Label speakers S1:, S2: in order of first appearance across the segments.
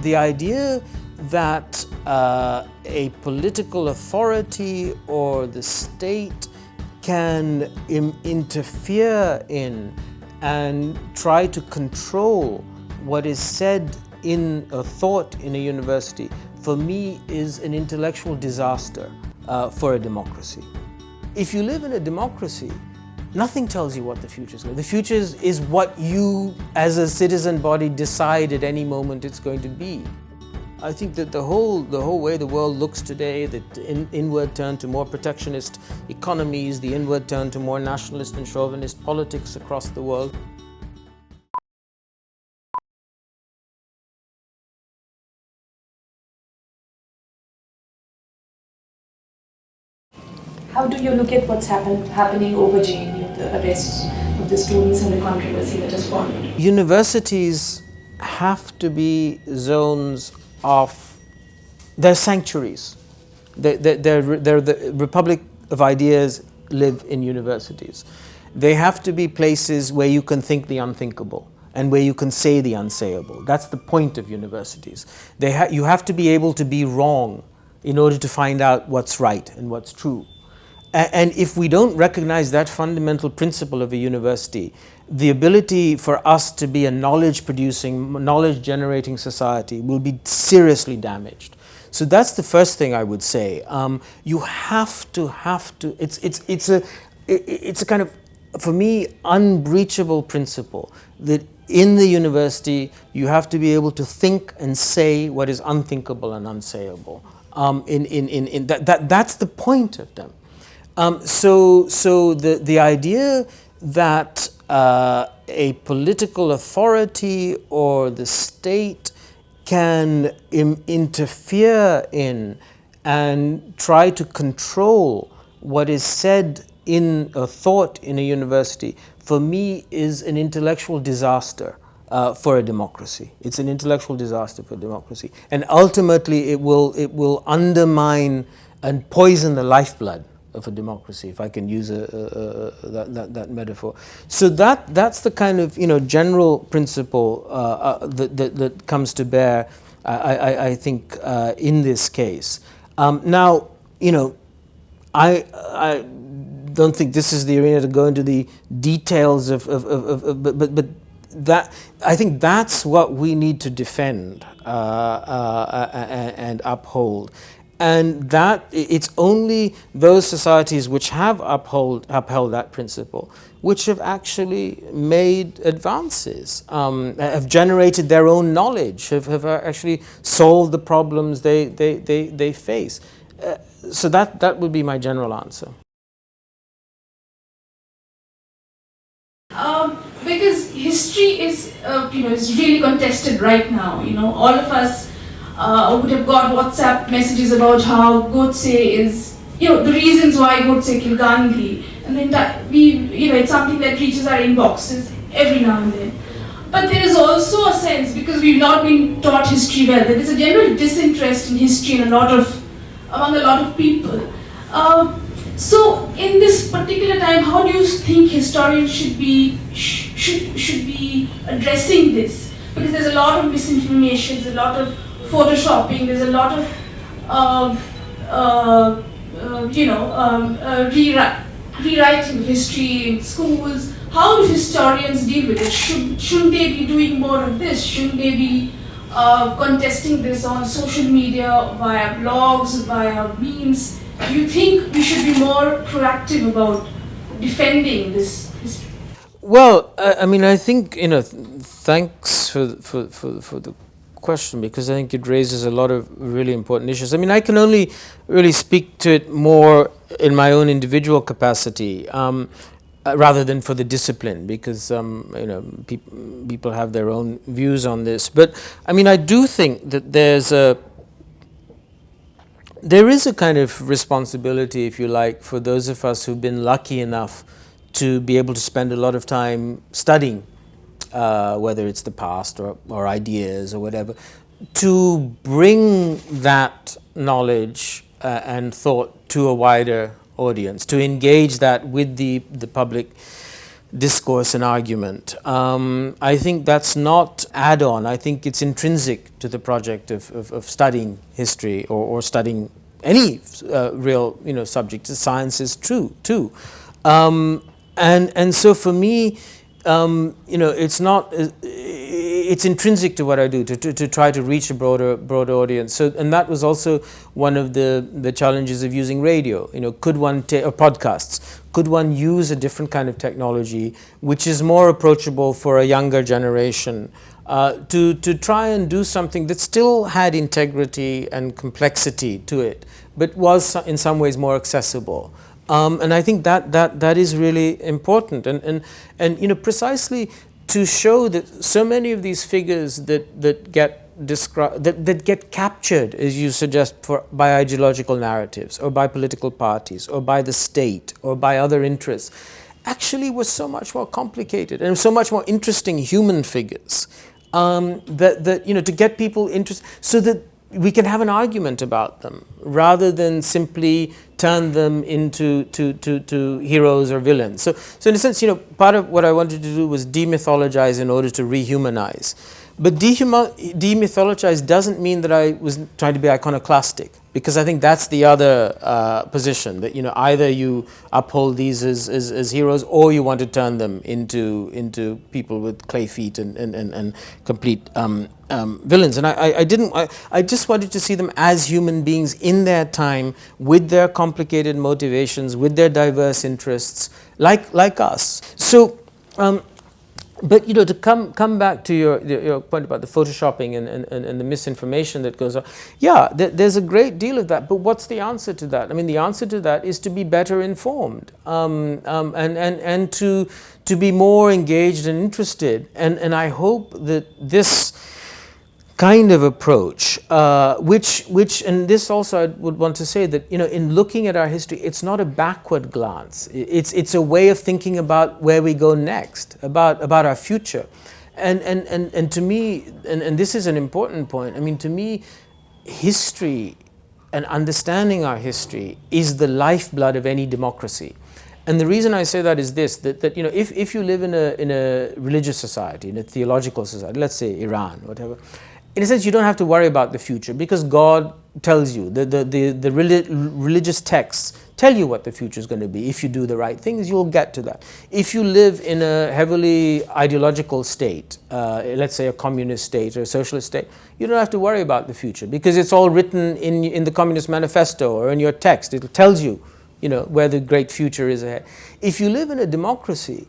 S1: The idea that a political authority or the state can interfere in and try to control what is said in a thought in a university, for me, is an intellectual disaster for a democracy. If you live in a democracy, nothing tells you what the future is going to be. The future is what you, as a citizen body, decide at any moment it's going to be. I think that the whole way the world looks today, the inward turn to more protectionist economies, the inward turn to more nationalist and chauvinist politics across the world.
S2: How do you look at what's happening over JNU, the arrests of the students and the controversy that has followed?
S1: Universities have to be zones of, they're sanctuaries. They're the republic of ideas live in universities. They have to be places where you can think the unthinkable and where you can say the unsayable. That's the point of universities. You have to be able to be wrong in order to find out what's right and what's true. And if we don't recognize that fundamental principle of a university, the ability for us to be a knowledge-producing, knowledge-generating society will be seriously damaged. So that's the first thing I would say. You have to. It's a kind of, for me, unbreachable principle that in the university you have to be able to think and say what is unthinkable and unsayable. That's the point of them. So the idea that a political authority or the state can interfere in and try to control what is said in a thought in a university, for me, is an intellectual disaster for a democracy. It's an intellectual disaster for democracy, and ultimately it will undermine and poison the lifeblood of a democracy, if I can use that metaphor. So that's the kind of general principle that comes to bear, I think, in this case. Now, I don't think this is the arena to go into the details but that, I think that's what we need to defend and uphold. And that it's only those societies which have upheld that principle which have actually made advances, have generated their own knowledge, have actually solved the problems they face. So that would be my general answer.
S2: Because history is is really contested right now. All of us would have got WhatsApp messages about how Godse is, the reasons why Godse killed Gandhi, and then it's something that reaches our inboxes every now and then. But there is also a sense, because we've not been taught history well, that there's a general disinterest in history among a lot of people. So in this particular time, how do you think historians should be addressing this? Because there's a lot of misinformation, there's a lot of photoshopping, there's a lot of rewriting of history in schools. How do historians deal with it? Shouldn't they be doing more of this? Shouldn't they be contesting this on social media, via blogs, via memes? Do you think we should be more proactive about defending this history?
S1: Well, I think thanks for the question, because I think it raises a lot of really important issues. I can only really speak to it more in my own individual capacity, rather than for the discipline, because people have their own views on this. But I do think that there is a kind of responsibility, if you like, for those of us who've been lucky enough to be able to spend a lot of time studying, whether it's the past or ideas or whatever, to bring that knowledge and thought to a wider audience, to engage that with the public discourse and argument. I think that's not add-on. I think it's intrinsic to the project of studying history or studying any real subject. Science is true too, and so for me, it's not. It's intrinsic to what I do to try to reach a broader audience. So, and that was also one of the challenges of using radio. Could one or podcasts? Could one use a different kind of technology, which is more approachable for a younger generation, to try and do something that still had integrity and complexity to it, but was in some ways more accessible. And I think that is really important, and precisely to show that so many of these figures that get described, that get captured, as you suggest, by ideological narratives or by political parties or by the state or by other interests, actually were so much more complicated and so much more interesting human figures, to get people interested, so that we can have an argument about them rather than simply turn them into to heroes or villains. So in a sense, part of what I wanted to do was demythologize in order to rehumanize. But demythologize doesn't mean that I was trying to be iconoclastic, because I think that's the other position, that either you uphold these as heroes, or you want to turn them into people with clay feet and complete villains. And I just wanted to see them as human beings in their time, with their complicated motivations, with their diverse interests, like us. So. But to come back to your point about the photoshopping and the misinformation that goes on, there's a great deal of that. But what's the answer to that? I mean, the answer to that is to be better informed, and to be more engaged and interested. And I hope that this kind of approach, which and this also I would want to say that in looking at our history, it's not a backward glance. It's a way of thinking about where we go next, about our future, and to me, and this is an important point. I mean, to me, history and understanding our history is the lifeblood of any democracy. And the reason I say that is this: that if you live in a religious society, in a theological society, let's say Iran, whatever. In a sense, you don't have to worry about the future, because God tells you, the religious texts tell you what the future is going to be. If you do the right things, you'll get to that. If you live in a heavily ideological state, let's say a communist state or a socialist state, you don't have to worry about the future, because it's all written in the Communist Manifesto or in your text. It tells you, where the great future is ahead. If you live in a democracy,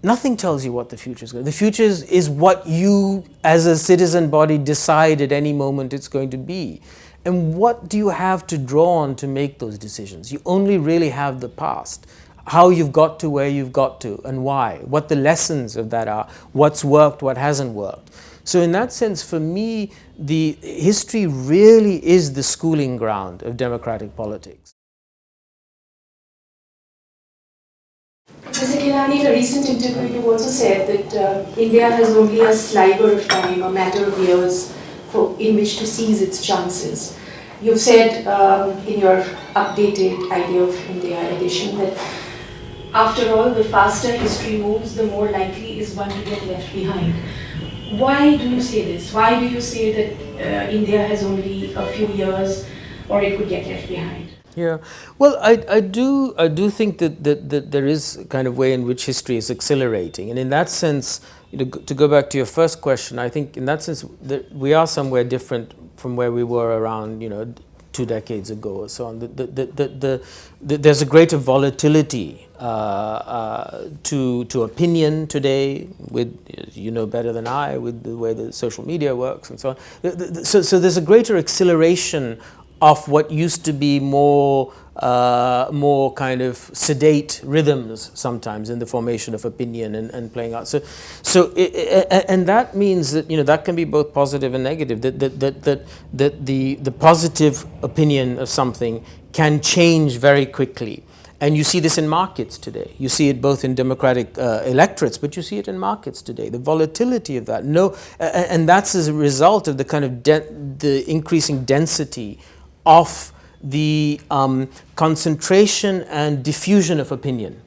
S1: nothing tells you what the future is going to be. The future is what you, as a citizen body, decide at any moment it's going to be. And what do you have to draw on to make those decisions? You only really have the past, how you've got to where you've got to, and why, what the lessons of that are, what's worked, what hasn't worked. So in that sense, for me, the history really is the schooling ground of democratic politics.
S2: Mr. Khilani, in a recent interview, you also said that India has only a sliver of time, a matter of years, in which to seize its chances. You've said in your updated Idea of India edition that after all, the faster history moves, the more likely is one to get left behind. Why do you say this? Why do you say that India has only a few years, or it could get left behind?
S1: Yeah, well, I do think that there is a kind of way in which history is accelerating, and in that sense, to go back to your first question, I think in that sense that we are somewhere different from where we were around 2 decades ago or so on. There's a greater volatility to opinion today, with better than I, with the way the social media works and so on. So there's a greater acceleration of what used to be more kind of sedate rhythms sometimes in the formation of opinion and playing out. And that means that that can be both positive and negative. That the positive opinion of something can change very quickly. And you see this in markets today. You see it both in democratic electorates, but you see it in markets today. The volatility of that, and that's as a result of the kind of the increasing density of the concentration and diffusion of opinion.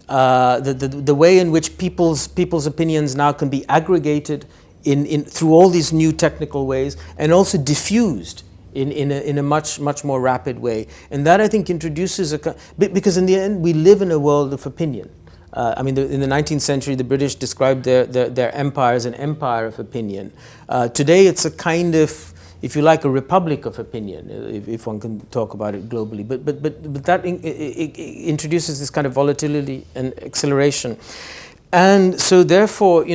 S1: the way in which people's opinions now can be aggregated through all these new technical ways, and also diffused in a much more rapid way. And that, I think, introduces because in the end we live in a world of opinion. I mean, in the 19th century, the British described their empire as an empire of opinion. Today, it's a kind of, if you like, a republic of opinion, if one can talk about it globally. But that it introduces this kind of volatility and acceleration. And so therefore,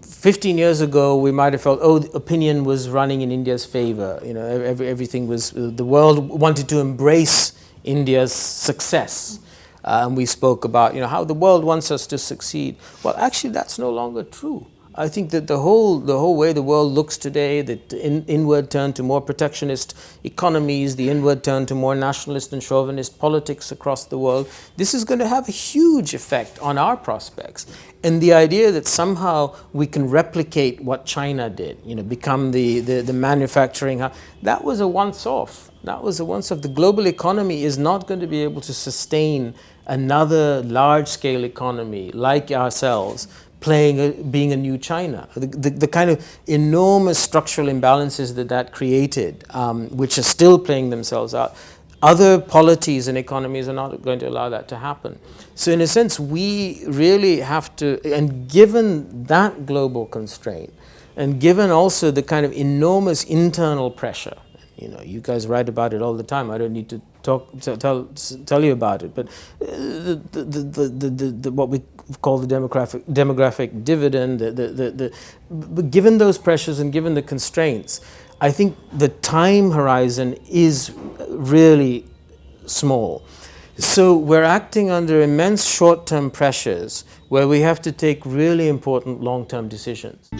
S1: 15 years ago, we might have felt, opinion was running in India's favor. Everything was, the world wanted to embrace India's success. And we spoke about, how the world wants us to succeed. Well, actually, that's no longer true. I think that the whole way the world looks today, the inward turn to more protectionist economies, the inward turn to more nationalist and chauvinist politics across the world, this is going to have a huge effect on our prospects. And the idea that somehow we can replicate what China did, become the manufacturing hub, that was a once-off. That was a once-off. The global economy is not going to be able to sustain another large-scale economy like ourselves being a new China. The kind of enormous structural imbalances that created, which are still playing themselves out, other polities and economies are not going to allow that to happen. So in a sense, we really have to, and given that global constraint, and given also the kind of enormous internal pressure, you guys write about it all the time. I don't need to tell you about it. But what we call the demographic dividend, given those pressures and given the constraints, I think the time horizon is really small. So we're acting under immense short-term pressures where we have to take really important long-term decisions.